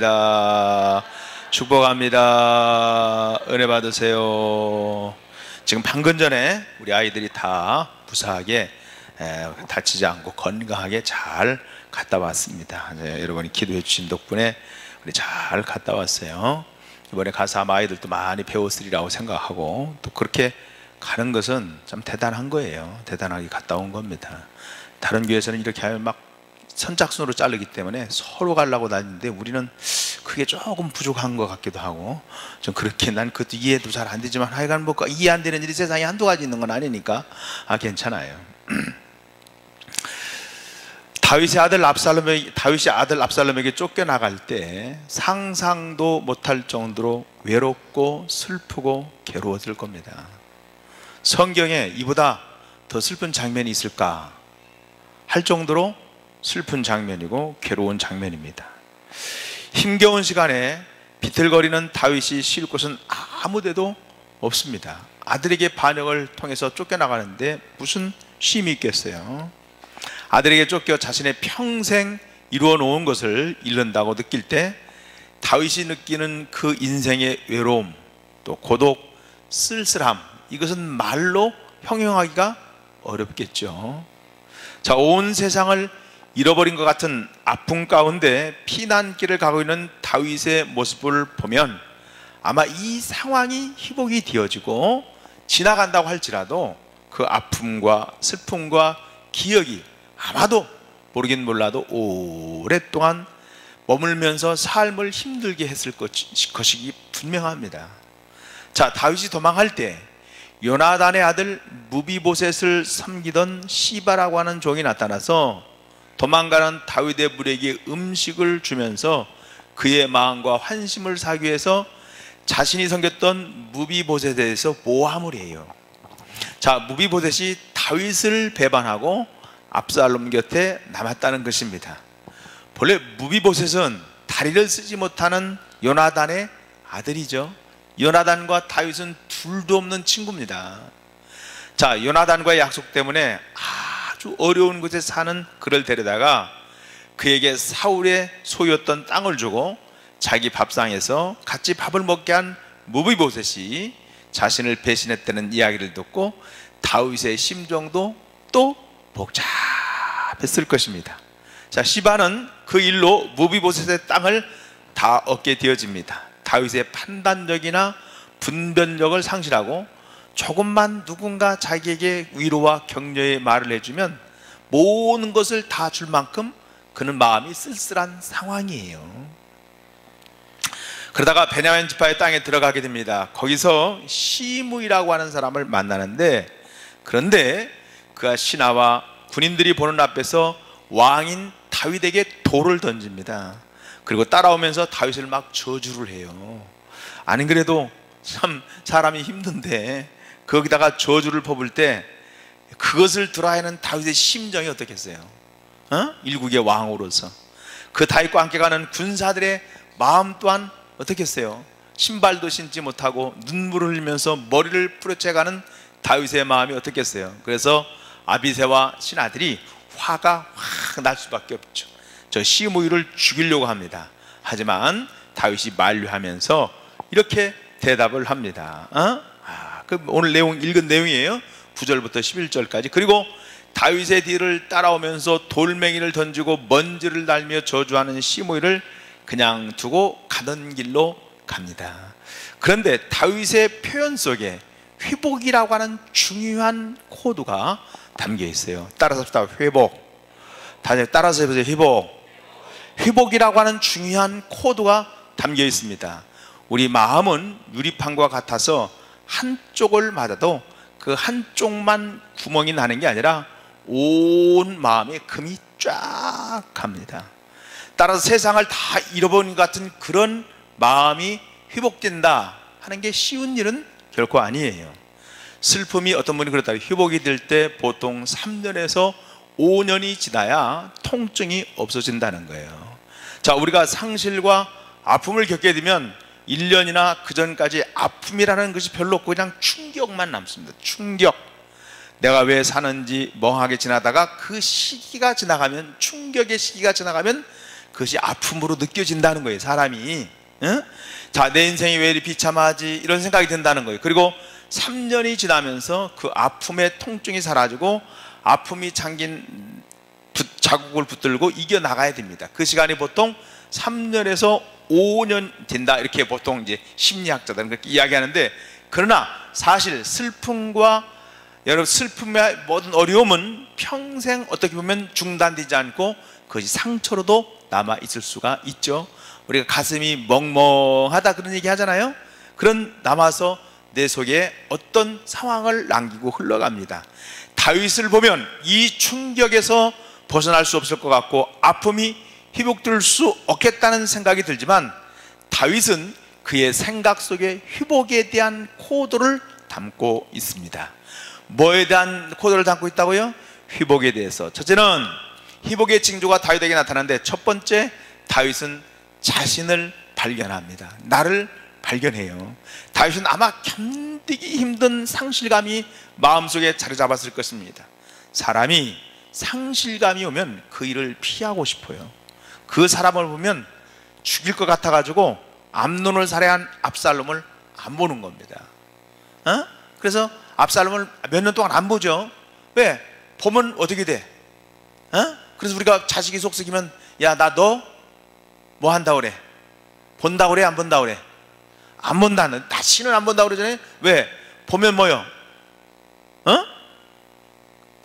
축복합니다. 축복합니다. 은혜 받으세요. 지금 방금 전에 우리 아이들이 다 무사하게 다치지 않고 건강하게 잘 갔다 왔습니다. 여러분이 기도해 주신 덕분에 우리 잘 갔다 왔어요. 이번에 가서 아마 아이들도 많이 배웠으리라고 생각하고, 또 그렇게 가는 것은 참 대단한 거예요. 대단하게 갔다 온 겁니다. 다른 교회에서는 이렇게 하면 막 선착순으로 자르기 때문에 서로 가려고 다니는데 우리는 그게 조금 부족한 것 같기도 하고, 좀 그렇게, 난 그것도 이해도 잘 안 되지만 하여간 뭐 이해 안 되는 일이 세상에 한두 가지 있는 건 아니니까 괜찮아요. 다윗이 아들 압살롬에게 쫓겨나갈 때 상상도 못할 정도로 외롭고 슬프고 괴로웠을 겁니다. 성경에 이보다 더 슬픈 장면이 있을까 할 정도로 슬픈 장면이고 괴로운 장면입니다. 힘겨운 시간에 비틀거리는 다윗이 쉴 곳은 아무 데도 없습니다. 아들에게 반역을 통해서 쫓겨나가는데 무슨 쉼이 있겠어요? 아들에게 쫓겨 자신의 평생 이루어 놓은 것을 잃는다고 느낄 때 다윗이 느끼는 그 인생의 외로움, 또 고독, 쓸쓸함, 이것은 말로 형용하기가 어렵겠죠. 자, 온 세상을 잃어버린 것 같은 아픔 가운데 피난길을 가고 있는 다윗의 모습을 보면 아마 이 상황이 회복이 되어지고 지나간다고 할지라도 그 아픔과 슬픔과 기억이 아마도 모르긴 몰라도 오랫동안 머물면서 삶을 힘들게 했을 것이기 분명합니다. 자, 다윗이 도망할 때 요나단의 아들 무비보셋을 섬기던 시바라고 하는 종이 나타나서 도망가는 다윗의 무리에게 음식을 주면서 그의 마음과 환심을 사기 위해서 자신이 섬겼던 무비보셋에 대해서 모함을 해요. 자, 무비보셋이 다윗을 배반하고 압살롬 곁에 남았다는 것입니다. 본래 무비보셋은 다리를 쓰지 못하는 요나단의 아들이죠. 요나단과 다윗은 둘도 없는 친구입니다. 자, 요나단과의 약속 때문에 아주 어려운 곳에 사는 그를 데려다가 그에게 사울의 소유였던 땅을 주고 자기 밥상에서 같이 밥을 먹게 한 무비보셋이 자신을 배신했다는 이야기를 듣고 다윗의 심정도 또 복잡했을 것입니다. 자, 시바는 그 일로 무비보셋의 땅을 다 얻게 되어집니다. 다윗의 판단력이나 분별력을 상실하고 조금만 누군가 자기에게 위로와 격려의 말을 해주면 모든 것을 다 줄 만큼 그는 마음이 쓸쓸한 상황이에요. 그러다가 베냐민 지파의 땅에 들어가게 됩니다. 거기서 시므이라고 하는 사람을 만나는데, 그런데 그가 신하와 군인들이 보는 앞에서 왕인 다윗에게 돌을 던집니다. 그리고 따라오면서 다윗을 막 저주를 해요. 아니 그래도 참 사람이 힘든데 거기다가 저주를 퍼붓을 때 그것을 들어야 하는 다윗의 심정이 어떻겠어요? 일국의 왕으로서 그 다윗과 함께 가는 군사들의 마음 또한 어떻겠어요? 신발도 신지 못하고 눈물을 흘리면서 머리를 부러뜨려가는 다윗의 마음이 어떻겠어요? 그래서 아비새와 신하들이 화가 확 날 수밖에 없죠. 저 시므이를 죽이려고 합니다. 하지만 다윗이 만류하면서 이렇게 대답을 합니다. 그 오늘 읽은 내용이에요. 9절부터 11절까지. 그리고 다윗의 뒤를 따라오면서 돌멩이를 던지고 먼지를 날며 저주하는 시므이를 그냥 두고 가던 길로 갑니다. 그런데 다윗의 표현 속에 회복이라고 하는 중요한 코드가 담겨 있어요. 따라서 합시다. 회복. 다들 따라서 해보세요. 회복. 회복이라고 하는 중요한 코드가 담겨 있습니다. 우리 마음은 유리판과 같아서 한쪽을 맞아도 그 한쪽만 구멍이 나는 게 아니라 온 마음에 금이 쫙 갑니다. 따라서 세상을 다 잃어버린 것 같은 그런 마음이 회복된다 하는 게 쉬운 일은 결코 아니에요. 슬픔이 어떤 분이 그렇다. 회복이 될 때 보통 3년에서 5년이 지나야 통증이 없어진다는 거예요. 자, 우리가 상실과 아픔을 겪게 되면 1년이나 그 전까지 아픔이라는 것이 별로 없고 그냥 충격만 남습니다. 충격. 내가 왜 사는지 멍하게 지나다가 그 시기가 지나가면, 충격의 시기가 지나가면 그것이 아픔으로 느껴진다는 거예요, 사람이. 응? 자, 내 인생이 왜 이리 비참하지, 이런 생각이 든다는 거예요. 그리고 3년이 지나면서 그 아픔의 통증이 사라지고 아픔이 잠긴 자국을 붙들고 이겨나가야 됩니다. 그 시간이 보통 3년에서 5년 된다, 이렇게 보통 이제 심리학자들은 그렇게 이야기하는데, 그러나 사실 슬픔과 여러분 슬픔의 모든 어려움은 평생 어떻게 보면 중단되지 않고 그것이 상처로도 남아 있을 수가 있죠. 우리가 가슴이 멍멍하다 그런 얘기 하잖아요. 그런 남아서 내 속에 어떤 상황을 남기고 흘러갑니다. 다윗을 보면 이 충격에서 벗어날 수 없을 것 같고 아픔이 회복될 수 없겠다는 생각이 들지만, 다윗은 그의 생각 속에 회복에 대한 코드를 담고 있습니다. 뭐에 대한 코드를 담고 있다고요? 회복에 대해서. 첫째는 회복의 징조가 다윗에게 나타나는데, 첫 번째, 다윗은 자신을 발견합니다. 나를 발견해요. 다윗은 아마 견디기 힘든 상실감이 마음속에 자리 잡았을 것입니다. 사람이 상실감이 오면 그 일을 피하고 싶어요. 그 사람을 보면 죽일 것 같아가지고 암논을 살해한 압살롬을 안 보는 겁니다. 그래서 압살롬을 몇 년 동안 안 보죠. 왜? 보면 어떻게 돼? 그래서 우리가 자식이 속썩이면, 야, 나 너 뭐 한다 그래? 본다 그래? 안 본다 그래? 안 본다는, 다시는 안 본다 그러잖아요. 왜? 보면 뭐요?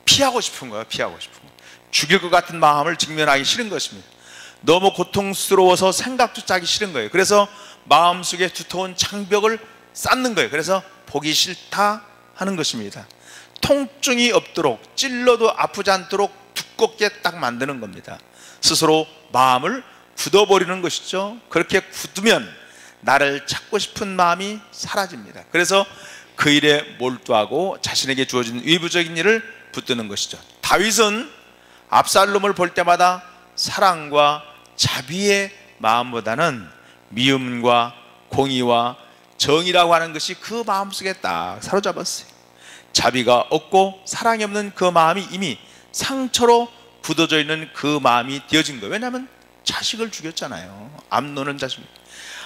피하고 싶은 거예요. 피하고 싶은 거. 죽일 것 같은 마음을 직면하기 싫은 것입니다. 너무 고통스러워서 생각조차 하기 싫은 거예요. 그래서 마음속에 두터운 장벽을 쌓는 거예요. 그래서 보기 싫다 하는 것입니다. 통증이 없도록, 찔러도 아프지 않도록 두껍게 딱 만드는 겁니다. 스스로 마음을 굳어버리는 것이죠. 그렇게 굳으면 나를 찾고 싶은 마음이 사라집니다. 그래서 그 일에 몰두하고 자신에게 주어진 외부적인 일을 붙드는 것이죠. 다윗은 압살롬을 볼 때마다 사랑과 자비의 마음보다는 미움과 공의와 정의라고 하는 것이 그 마음속에 딱 사로잡았어요. 자비가 없고 사랑이 없는 그 마음이 이미 상처로 굳어져 있는 그 마음이 되어진 거예요. 왜냐하면 자식을 죽였잖아요. 암논은 자식.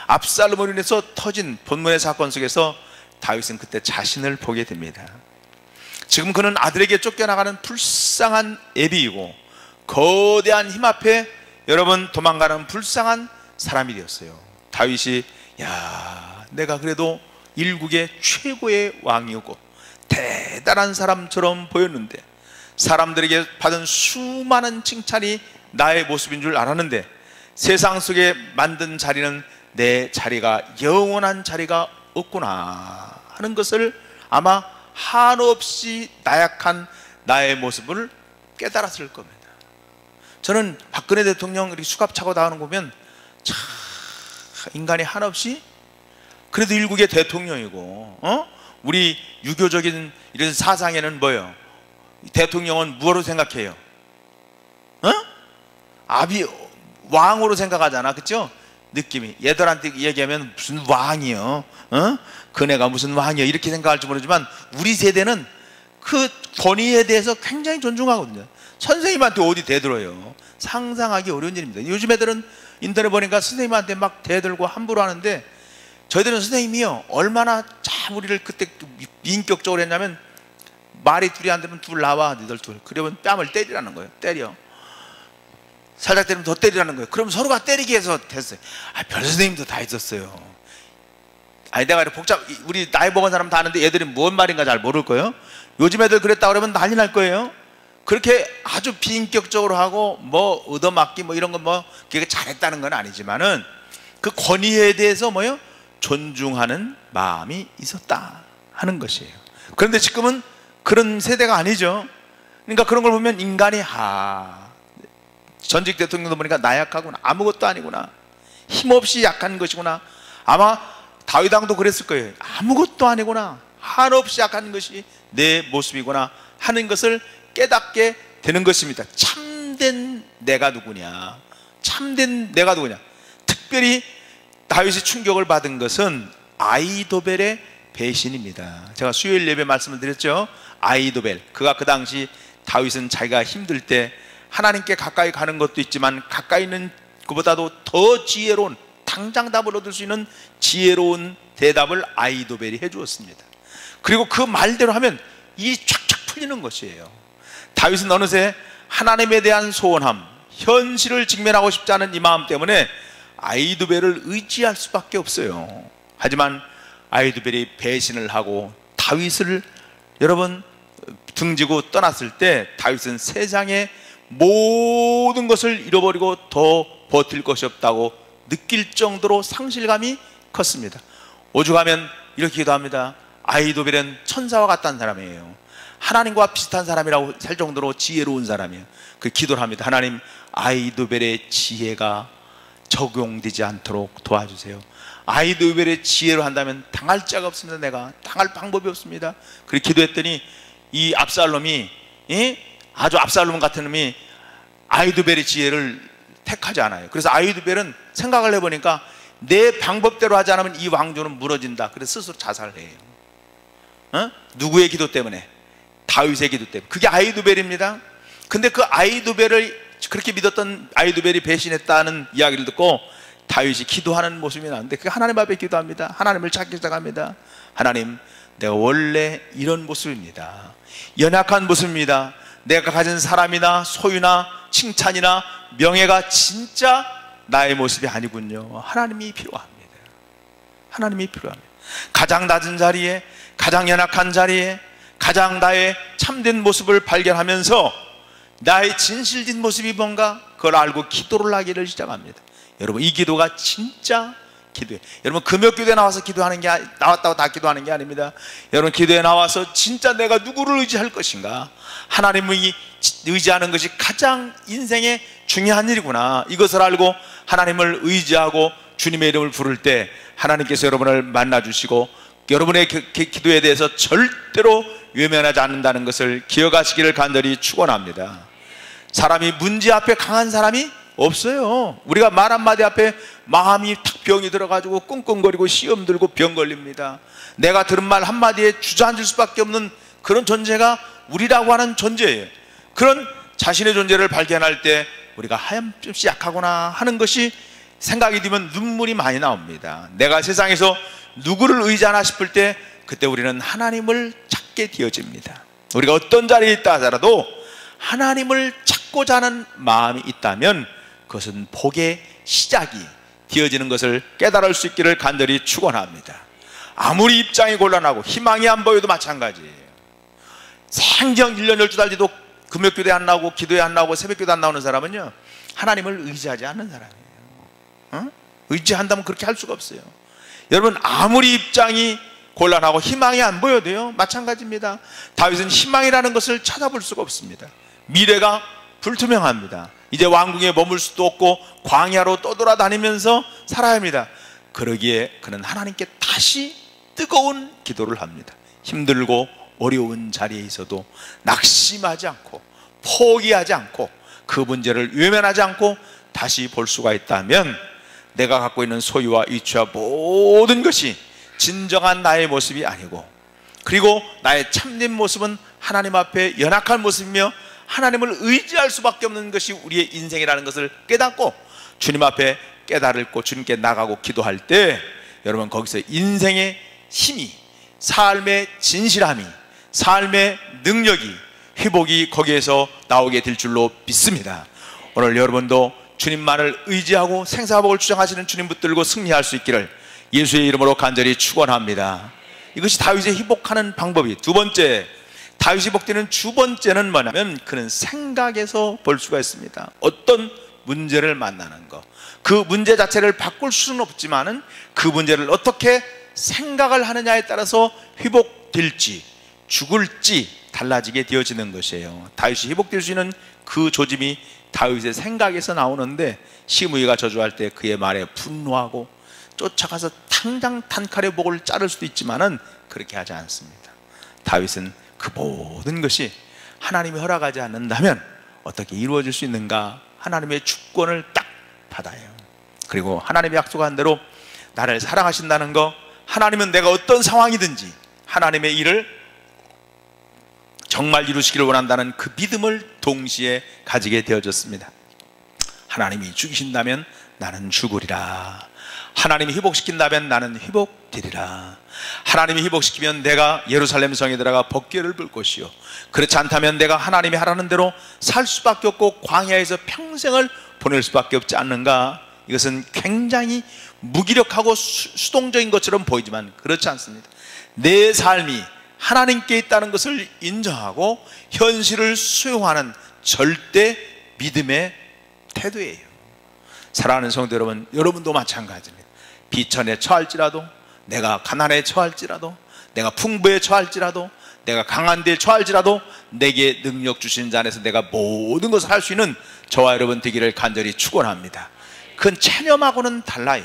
압살롬으로 인해서 터진 본문의 사건 속에서 다윗은 그때 자신을 보게 됩니다. 지금 그는 아들에게 쫓겨나가는 불쌍한 애비이고 거대한 힘 앞에 여러분 도망가는 불쌍한 사람이 되었어요. 다윗이, 야, 내가 그래도 일국의 최고의 왕이었고 대단한 사람처럼 보였는데, 사람들에게 받은 수많은 칭찬이 나의 모습인 줄 알았는데, 세상 속에 만든 자리는 내 자리가 영원한 자리가 없구나 하는 것을 아마 한없이 나약한 나의 모습을 깨달았을 겁니다. 저는 박근혜 대통령 이렇게 수갑 차고 나오는 거 보면, 참 인간이 한없이, 그래도 일국의 대통령이고, 우리 유교적인 이런 사상에는 뭐예요? 대통령은 무엇으로 생각해요? 아비, 왕으로 생각하잖아, 그렇죠? 느낌이. 얘들한테 얘기하면 무슨 왕이요? 그네가 무슨 왕이요? 이렇게 생각할지 모르지만 우리 세대는 그 권위에 대해서 굉장히 존중하거든요. 선생님한테 어디 대들어요? 상상하기 어려운 일입니다. 요즘 애들은 인터넷 보니까 선생님한테 막 대들고 함부로 하는데, 저희들은 선생님이요, 얼마나 참 우리를 그때 인격적으로 했냐면, 말이 둘이 안 되면 둘 나와, 너희들 둘. 그러면 뺨을 때리라는 거예요. 때려. 살짝 때리면 더 때리라는 거예요. 그럼 서로가 때리게 해서 됐어요. 별 선생님도 다 있었어요. 내가 우리 나이 먹은 사람 다 아는데 애들이 뭔 말인가 잘 모를 거예요. 요즘 애들 그랬다 그러면 난리 날 거예요. 그렇게 아주 비인격적으로 하고 뭐 얻어맞기 뭐 이런 거 뭐 그게 잘했다는 건 아니지만은 그 권위에 대해서 뭐요? 존중하는 마음이 있었다 하는 것이에요. 그런데 지금은 그런 세대가 아니죠. 그러니까 그런 걸 보면 인간이 전직 대통령도 보니까 나약하구나, 아무것도 아니구나, 힘없이 약한 것이구나. 아마 다윗 왕도 그랬을 거예요. 아무것도 아니구나, 한없이 약한 것이 내 모습이구나 하는 것을 깨닫게 되는 것입니다. 참된 내가 누구냐, 참된 내가 누구냐. 특별히 다윗이 충격을 받은 것은 아히도벨의 배신입니다. 제가 수요일 예배 말씀을 드렸죠. 아히도벨, 그가 그 당시 다윗은 자기가 힘들 때 하나님께 가까이 가는 것도 있지만 가까이 있는 그보다도 더 지혜로운, 당장 답을 얻을 수 있는 지혜로운 대답을 아히도벨이 해주었습니다. 그리고 그 말대로 하면 일이 쫙쫙 풀리는 것이에요. 다윗은 어느새 하나님에 대한 소원함, 현실을 직면하고 싶지 않은 이 마음 때문에 아히도벨을 의지할 수밖에 없어요. 하지만 아히도벨이 배신을 하고 다윗을 여러분 등지고 떠났을 때 다윗은 세상의 모든 것을 잃어버리고 더 버틸 것이 없다고 느낄 정도로 상실감이 컸습니다. 오죽하면 이렇게 기도합니다. 아히도벨은 천사와 같다는 사람이에요. 하나님과 비슷한 사람이라고 할 정도로 지혜로운 사람이에요. 그 기도를 합니다. 하나님, 아히도벨의 지혜가 적용되지 않도록 도와주세요. 아히도벨의 지혜로 한다면 당할 자가 없습니다. 내가 당할 방법이 없습니다. 그렇게 기도했더니 이 압살롬이, 아주 압살롬 같은 놈이 아히도벨의 지혜를 택하지 않아요. 그래서 아히도벨은 생각을 해보니까 내 방법대로 하지 않으면 이 왕조는 무너진다. 그래서 스스로 자살을 해요. 누구의 기도 때문에? 다윗의 기도 때문에. 그게 아히도벨입니다. 근데 그 아히도벨을 그렇게 믿었던 아히도벨이 배신했다는 이야기를 듣고 다윗이 기도하는 모습이 나오는데 그게 하나님 앞에 기도합니다. 하나님을 찾기 시작합니다. 하나님, 내가 원래 이런 모습입니다. 연약한 모습입니다. 내가 가진 사람이나 소유나 칭찬이나 명예가 진짜 나의 모습이 아니군요. 하나님이 필요합니다. 하나님이 필요합니다. 가장 낮은 자리에, 가장 연약한 자리에 가장 나의 참된 모습을 발견하면서 나의 진실된 모습이 뭔가 그걸 알고 기도를 하기를 시작합니다. 여러분, 이 기도가 진짜 기도예요. 여러분, 금요기도에 나와서 기도하는 게 나왔다고 다 기도하는 게 아닙니다. 여러분, 기도에 나와서 진짜 내가 누구를 의지할 것인가, 하나님을 의지하는 것이 가장 인생의 중요한 일이구나, 이것을 알고 하나님을 의지하고 주님의 이름을 부를 때 하나님께서 여러분을 만나주시고 여러분의 기도에 대해서 절대로 외면하지 않는다는 것을 기억하시기를 간절히 축원합니다. 사람이 문제 앞에 강한 사람이 없어요. 우리가 말 한마디 앞에 마음이 탁 병이 들어가지고 끙끙거리고 시험 들고 병 걸립니다. 내가 들은 말 한마디에 주저앉을 수밖에 없는 그런 존재가 우리라고 하는 존재예요. 그런 자신의 존재를 발견할 때 우리가 하염없이 약하구나 하는 것이 생각이 들면 눈물이 많이 나옵니다. 내가 세상에서 누구를 의지하나 싶을 때 그때 우리는 하나님을 찾게 되어집니다. 우리가 어떤 자리에 있다 하더라도 하나님을 찾고자 하는 마음이 있다면 그것은 복의 시작이 되어지는 것을 깨달을 수 있기를 간절히 축원합니다. 아무리 입장이 곤란하고 희망이 안 보여도 마찬가지예요. 생전 1년 12달 뒤도 금요기도에 안 나오고 기도에 안 나오고 새벽기도 안 나오는 사람은요, 하나님을 의지하지 않는 사람이에요. 의지한다면 그렇게 할 수가 없어요. 여러분, 아무리 입장이 곤란하고 희망이 안 보여도요, 마찬가지입니다. 다윗은 희망이라는 것을 찾아볼 수가 없습니다. 미래가 불투명합니다. 이제 왕궁에 머물 수도 없고 광야로 떠돌아다니면서 살아야 합니다. 그러기에 그는 하나님께 다시 뜨거운 기도를 합니다. 힘들고 어려운 자리에 있어도 낙심하지 않고 포기하지 않고 그 문제를 외면하지 않고 다시 볼 수가 있다면 내가 갖고 있는 소유와 위치와 모든 것이 진정한 나의 모습이 아니고, 그리고 나의 참된 모습은 하나님 앞에 연약한 모습이며 하나님을 의지할 수밖에 없는 것이 우리의 인생이라는 것을 깨닫고 주님 앞에 깨달고 주님께 나가고 기도할 때 여러분, 거기서 인생의 힘이, 삶의 진실함이, 삶의 능력이, 회복이 거기에서 나오게 될 줄로 믿습니다. 오늘 여러분도 주님만을 의지하고 생사복을 주장하시는 주님 붙들고 승리할 수 있기를 예수의 이름으로 간절히 축원합니다. 이것이 다윗의 회복하는 방법이. 두 번째, 다윗이 회복되는 주 번째는 뭐냐면 그는 생각에서 볼 수가 있습니다. 어떤 문제를 만나는 것, 그 문제 자체를 바꿀 수는 없지만은 그 문제를 어떻게 생각을 하느냐에 따라서 회복될지 죽을지 달라지게 되어지는 것이에요. 다윗이 회복될 수 있는 그 조짐이 다윗의 생각에서 나오는데, 시므이가 저주할 때 그의 말에 분노하고 쫓아가서 당장 단칼에 목을 자를 수도 있지만은 그렇게 하지 않습니다. 다윗은 그 모든 것이 하나님이 허락하지 않는다면 어떻게 이루어질 수 있는가, 하나님의 주권을 딱 받아요. 그리고 하나님이 약속한 대로 나를 사랑하신다는 거, 하나님은 내가 어떤 상황이든지 하나님의 일을 정말 이루시기를 원한다는 그 믿음을 동시에 가지게 되어졌습니다. 하나님이 죽이신다면 나는 죽으리라. 하나님이 회복시킨다면 나는 회복되리라. 하나님이 회복시키면 내가 예루살렘 성에 들어가 번개를 불 것이요, 그렇지 않다면 내가 하나님이 하라는 대로 살 수밖에 없고 광야에서 평생을 보낼 수밖에 없지 않는가. 이것은 굉장히 무기력하고 수동적인 것처럼 보이지만 그렇지 않습니다. 내 삶이 하나님께 있다는 것을 인정하고 현실을 수용하는 절대 믿음의 태도예요. 사랑하는 성도 여러분, 여러분도 마찬가지입니다. 비천에 처할지라도, 내가 가난에 처할지라도, 내가 풍부에 처할지라도, 내가 강한 데에 처할지라도 내게 능력 주신 자 안에서 내가 모든 것을 할 수 있는 저와 여러분 되기를 간절히 축원합니다. 그건 체념하고는 달라요.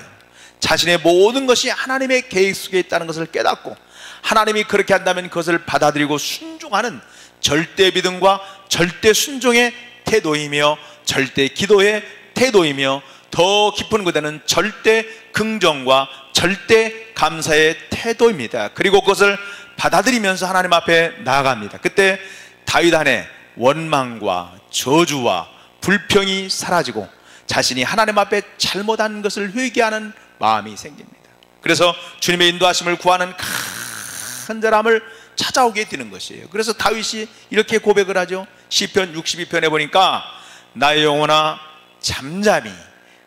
자신의 모든 것이 하나님의 계획 속에 있다는 것을 깨닫고 하나님이 그렇게 한다면 그것을 받아들이고 순종하는 절대 믿음과 절대 순종의 태도이며, 절대 기도의 태도이며, 더 깊은 곳에는 절대 긍정과 절대 감사의 태도입니다. 그리고 그것을 받아들이면서 하나님 앞에 나아갑니다. 그때 다윗 안에 원망과 저주와 불평이 사라지고 자신이 하나님 앞에 잘못한 것을 회개하는 마음이 생깁니다. 그래서 주님의 인도하심을 구하는 간절함을 찾아오게 되는 것이에요. 그래서 다윗이 이렇게 고백을 하죠. 시편 62편에 보니까 나의 영혼아 잠잠히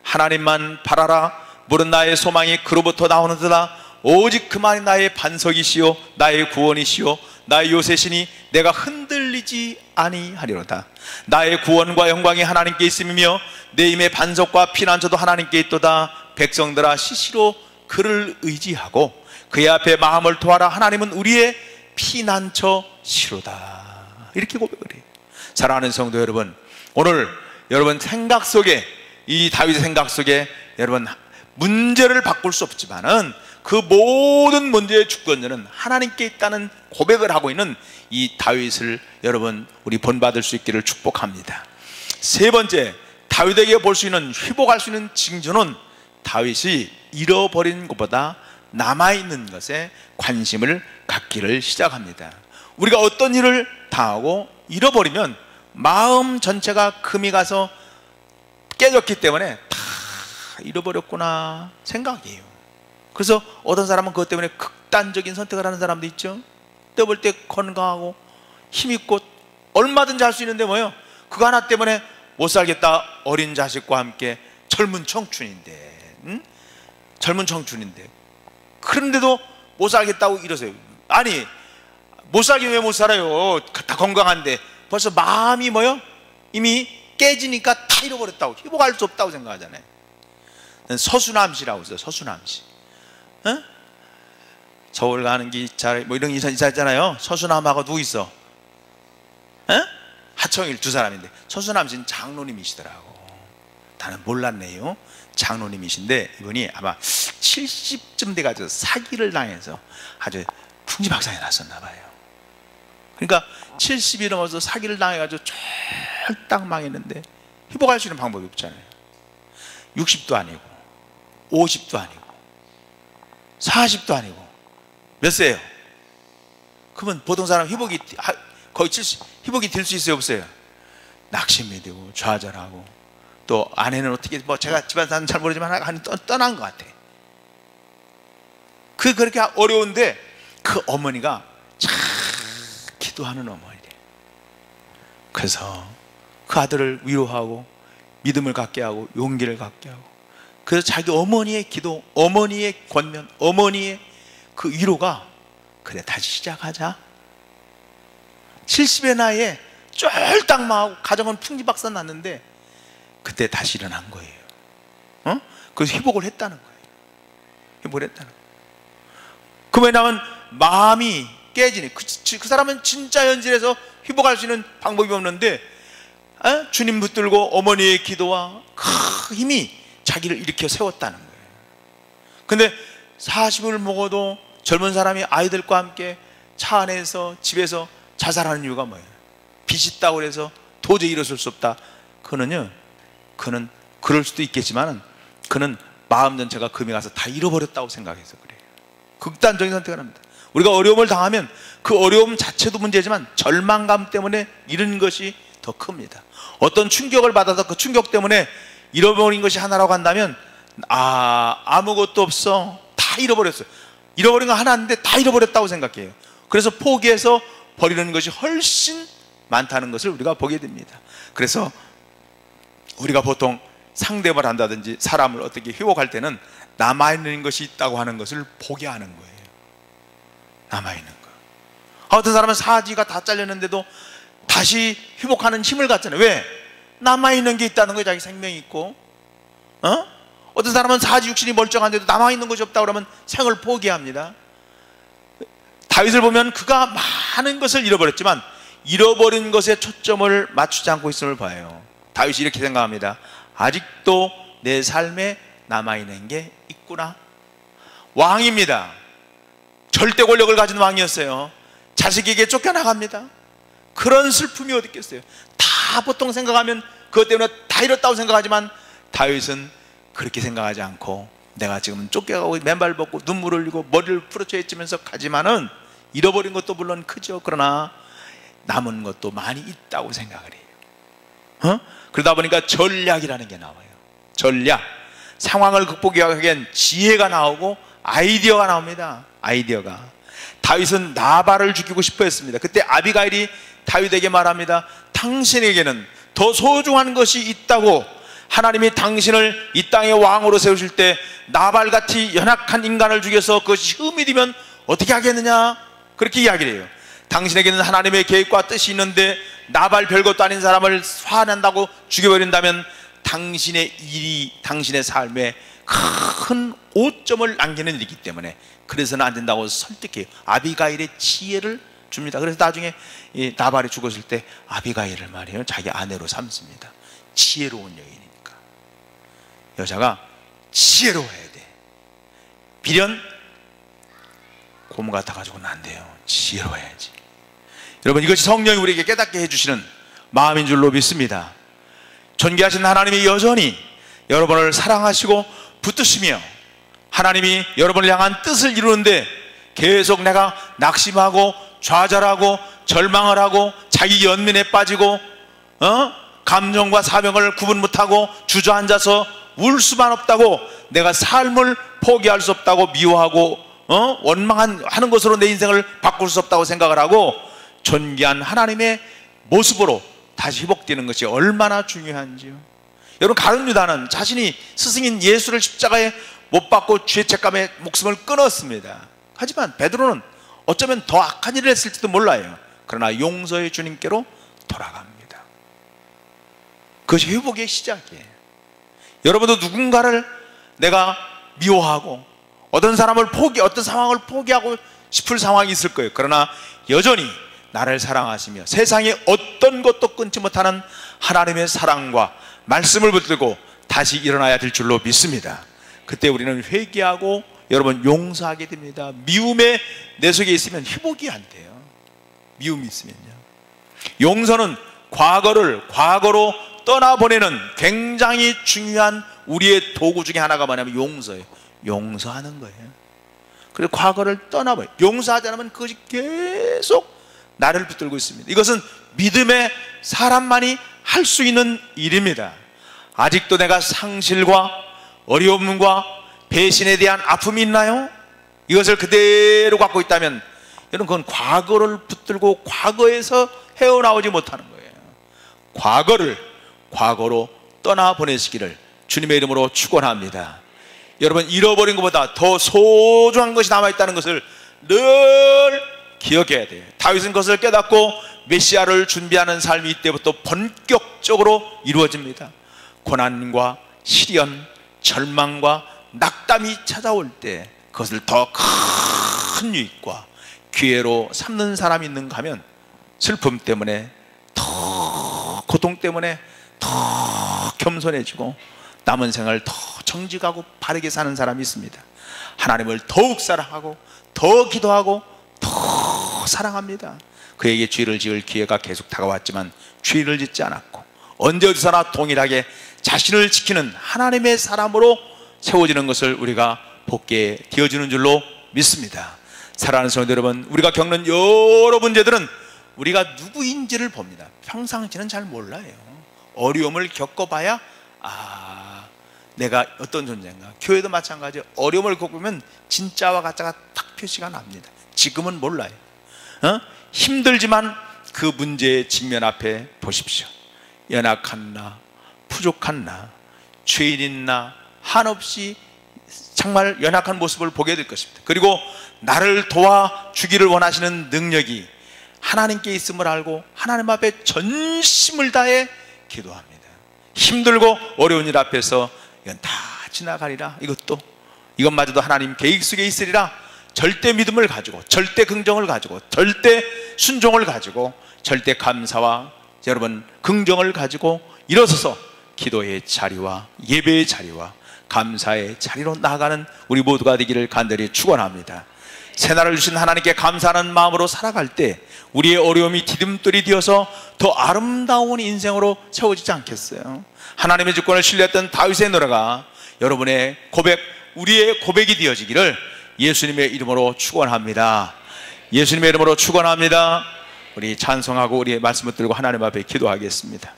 하나님만 바라라. 물은 나의 소망이 그로부터 나오는도다. 오직 그만이 나의 반석이시요 나의 구원이시요 나의 요새시니 내가 흔들리지 아니하리로다. 나의 구원과 영광이 하나님께 있음이며 내 힘의 반석과 피난처도 하나님께 있도다. 백성들아 시시로 그를 의지하고 그의 앞에 마음을 토하라. 하나님은 우리의 피난처시로다. 이렇게 고백을 해요. 사랑하는 성도 여러분, 오늘 여러분 생각 속에, 이 다윗의 생각 속에 여러분 문제를 바꿀 수 없지만은 그 모든 문제의 주권자는 하나님께 있다는 고백을 하고 있는 이 다윗을 여러분 우리 본받을 수 있기를 축복합니다. 세 번째, 다윗에게 볼 수 있는, 회복할 수 있는 징조는 다윗이 잃어버린 것보다 남아있는 것에 관심을 갖기를 시작합니다. 우리가 어떤 일을 당하고 잃어버리면 마음 전체가 금이 가서 깨졌기 때문에 다 잃어버렸구나 생각이에요. 그래서 어떤 사람은 그것 때문에 극단적인 선택을 하는 사람도 있죠. 떠볼 때 건강하고 힘있고 얼마든지 할 수 있는데 뭐예요? 그거 하나 때문에 못 살겠다. 어린 자식과 함께 젊은 청춘인데, 젊은 청춘인데 그런데도 못 살겠다고 이러세요. 아니 못 살긴 왜 못 살아요? 다 건강한데 벌써 마음이 뭐요? 이미 깨지니까 다 잃어버렸다고, 회복할 수 없다고 생각하잖아요. 서수남시라고 있어요. 서수남시. 어? 서울 가는 기차 뭐 이런 기차 있잖아요. 서수남하고 누구 있어? 어? 하청일 두 사람인데 서수남씨는 장로님이시더라고. 나는 몰랐네요. 장로님이신데 이분이 아마 70쯤 돼가지고 사기를 당해서 아주 풍지박산이 났었나 봐요. 그러니까 70이 넘어서 사기를 당해가지고 쫄딱 망했는데 회복할 수 있는 방법이 없잖아요. 60도 아니고 50도 아니고 40도 아니고 몇 세예요? 그러면 보통 사람 회복이 거의 70, 회복이 될 수 있어요, 없어요? 낙심이 되고 좌절하고, 또 아내는 어떻게, 뭐 제가 집안 사람 잘 모르지만 한 떠난 것 같아. 그렇게 어려운데 그 어머니가 참 기도하는 어머니래. 그래서 그 아들을 위로하고 믿음을 갖게 하고 용기를 갖게 하고, 그래서 자기 어머니의 기도, 어머니의 권면, 어머니의 그 위로가 그래 다시 시작하자. 70의 나이에 쫄딱 망하고 가정은 풍지박산 났는데 그때 다시 일어난 거예요. 어? 그래서 회복을 했다는 거예요. 회복을 했다는 거예요. 그 왜냐하면 마음이 깨지니 그 사람은 진짜 현실에서 회복할 수 있는 방법이 없는데 주님 붙들고 어머니의 기도와 그 힘이 자기를 일으켜 세웠다는 거예요. 근데 40을 먹어도 젊은 사람이 아이들과 함께 차 안에서 집에서 자살하는 이유가 뭐예요? 빚이 있다고 그래서 도저히 일어설 수 없다. 그는 그럴 수도 있겠지만 그는 마음 전체가 금이 가서 다 잃어버렸다고 생각해서 그래요. 극단적인 선택을 합니다. 우리가 어려움을 당하면 그 어려움 자체도 문제지만 절망감 때문에 이런 것이 더 큽니다. 어떤 충격을 받아서 그 충격 때문에 잃어버린 것이 하나라고 한다면 아무것도 없어, 다 잃어버렸어요. 잃어버린 거 하나인데 다 잃어버렸다고 생각해요. 그래서 포기해서 버리는 것이 훨씬 많다는 것을 우리가 보게 됩니다. 그래서 우리가 보통 상대를 한다든지 사람을 어떻게 회복할 때는 남아있는 것이 있다고 하는 것을 포기하는 거예요. 남아있는 거. 어떤 사람은 사지가 다 잘렸는데도 다시 회복하는 힘을 갖잖아요. 왜? 남아있는 게 있다는 거예요. 자기 생명이 있고. 어떤 사람은 사지 육신이 멀쩡한데도 남아있는 것이 없다고 그러면 생을 포기합니다. 다윗을 보면 그가 많은 것을 잃어버렸지만 잃어버린 것에 초점을 맞추지 않고 있음을 봐요. 다윗이 이렇게 생각합니다. 아직도 내 삶에 남아있는 게 있구나. 왕입니다. 절대 권력을 가진 왕이었어요. 자식에게 쫓겨나갑니다. 그런 슬픔이 어디 있겠어요. 다 보통 생각하면 그것 때문에 다 잃었다고 생각하지만 다윗은 그렇게 생각하지 않고 내가 지금 쫓겨가고 맨발 벗고 눈물 흘리고 머리를 부러뜨리면서 가지만은 잃어버린 것도 물론 크죠. 그러나 남은 것도 많이 있다고 생각을 해요. 그러다 보니까 전략이라는 게 나와요. 전략. 상황을 극복하기엔 지혜가 나오고 아이디어가 나옵니다. 아이디어가. 다윗은 나발을 죽이고 싶어 했습니다. 그때 아비가일이 다윗에게 말합니다. 당신에게는 더 소중한 것이 있다고. 하나님이 당신을 이 땅의 왕으로 세우실 때 나발같이 연약한 인간을 죽여서 그것이 흠이 되면 어떻게 하겠느냐, 그렇게 이야기를 해요. 당신에게는 하나님의 계획과 뜻이 있는데 나발 별것도 아닌 사람을 화낸다고 죽여버린다면 당신의 일이 당신의 삶에 큰 오점을 남기는 일이기 때문에 그래서는 안 된다고 설득해요. 아비가일의 지혜를 줍니다. 그래서 나중에 이 나발이 죽었을 때 아비가일을 말이에요, 자기 아내로 삼습니다. 지혜로운 여인이니까. 여자가 지혜로워야 돼. 비련 고무 같아가지고는 안 돼요. 지혜로워야지. 여러분, 이것이 성령이 우리에게 깨닫게 해주시는 마음인 줄로 믿습니다. 존귀하신 하나님이 여전히 여러분을 사랑하시고 붙드시며 하나님이 여러분을 향한 뜻을 이루는데 계속 내가 낙심하고 좌절하고 절망을 하고 자기 연민에 빠지고 감정과 사명을 구분 못하고 주저앉아서 울 수만 없다고, 내가 삶을 포기할 수 없다고 미워하고 원망하는 것으로 내 인생을 바꿀 수 없다고 생각을 하고 존귀한 하나님의 모습으로 다시 회복되는 것이 얼마나 중요한지요. 여러분, 가룟 유다는 자신이 스승인 예수를 십자가에 못 박고 죄책감에 목숨을 끊었습니다. 하지만 베드로는 어쩌면 더 악한 일을 했을지도 몰라요. 그러나 용서의 주님께로 돌아갑니다. 그것이 회복의 시작이에요. 여러분도 누군가를 내가 미워하고 어떤 사람을 어떤 상황을 포기하고 싶을 상황이 있을 거예요. 그러나 여전히 나를 사랑하시며 세상에 어떤 것도 끊지 못하는 하나님의 사랑과 말씀을 붙들고 다시 일어나야 될 줄로 믿습니다. 그때 우리는 회개하고 여러분 용서하게 됩니다. 미움에 내 속에 있으면 회복이 안 돼요. 미움이 있으면요. 용서는 과거를 과거로 떠나보내는 굉장히 중요한 우리의 도구 중에 하나가 뭐냐면 용서예요. 용서하는 거예요. 그래서 과거를 떠나버려요. 용서하지 않으면 그것이 계속 나를 붙들고 있습니다. 이것은 믿음의 사람만이 할 수 있는 일입니다. 아직도 내가 상실과 어려움과 배신에 대한 아픔이 있나요? 이것을 그대로 갖고 있다면 여러분, 그건 과거를 붙들고 과거에서 헤어나오지 못하는 거예요. 과거를 과거로 떠나보내시기를 주님의 이름으로 축원합니다. 여러분, 잃어버린 것보다 더 소중한 것이 남아있다는 것을 늘 기억해야 돼요. 다윗은 그것을 깨닫고 메시아를 준비하는 삶이 이때부터 본격적으로 이루어집니다. 고난과 시련, 절망과 낙담이 찾아올 때 그것을 더 큰 유익과 기회로 삼는 사람이 있는가 하면 슬픔 때문에 더, 고통 때문에 더 겸손해지고 남은 생을 더 정직하고 바르게 사는 사람이 있습니다. 하나님을 더욱 사랑하고 더 기도하고 더 사랑합니다. 그에게 죄를 지을 기회가 계속 다가왔지만 죄를 짓지 않았고 언제 어디서나 동일하게 자신을 지키는 하나님의 사람으로 세워지는 것을 우리가 복게 되어지는 줄로 믿습니다. 사랑하는 성도 여러분, 우리가 겪는 여러 문제들은 우리가 누구인지를 봅니다. 평상시는 잘 몰라요. 어려움을 겪어봐야 내가 어떤 존재인가. 교회도 마찬가지예요. 어려움을 겪으면 진짜와 가짜가 딱 표시가 납니다. 지금은 몰라요. 힘들지만 그 문제의 직면 앞에 보십시오. 연약한 나, 부족한 나, 죄인인 나, 한없이 정말 연약한 모습을 보게 될 것입니다. 그리고 나를 도와주기를 원하시는 능력이 하나님께 있음을 알고 하나님 앞에 전심을 다해 기도합니다. 힘들고 어려운 일 앞에서 이건 다 지나가리라, 이것마저도 하나님 계획 속에 있으리라, 절대 믿음을 가지고, 절대 긍정을 가지고, 절대 순종을 가지고, 절대 감사와 여러분 긍정을 가지고 일어서서 기도의 자리와 예배의 자리와 감사의 자리로 나아가는 우리 모두가 되기를 간절히 축원합니다. 새날을 주신 하나님께 감사하는 마음으로 살아갈 때 우리의 어려움이 디딤돌이 되어서 더 아름다운 인생으로 세워지지 않겠어요? 하나님의 주권을 신뢰했던 다윗의 노래가 여러분의 고백, 우리의 고백이 되어지기를 예수님의 이름으로 축원합니다. 예수님의 이름으로 축원합니다. 우리 찬송하고 우리의 말씀을 들고 하나님 앞에 기도하겠습니다.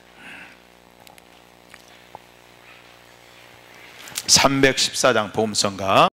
314장 복음성가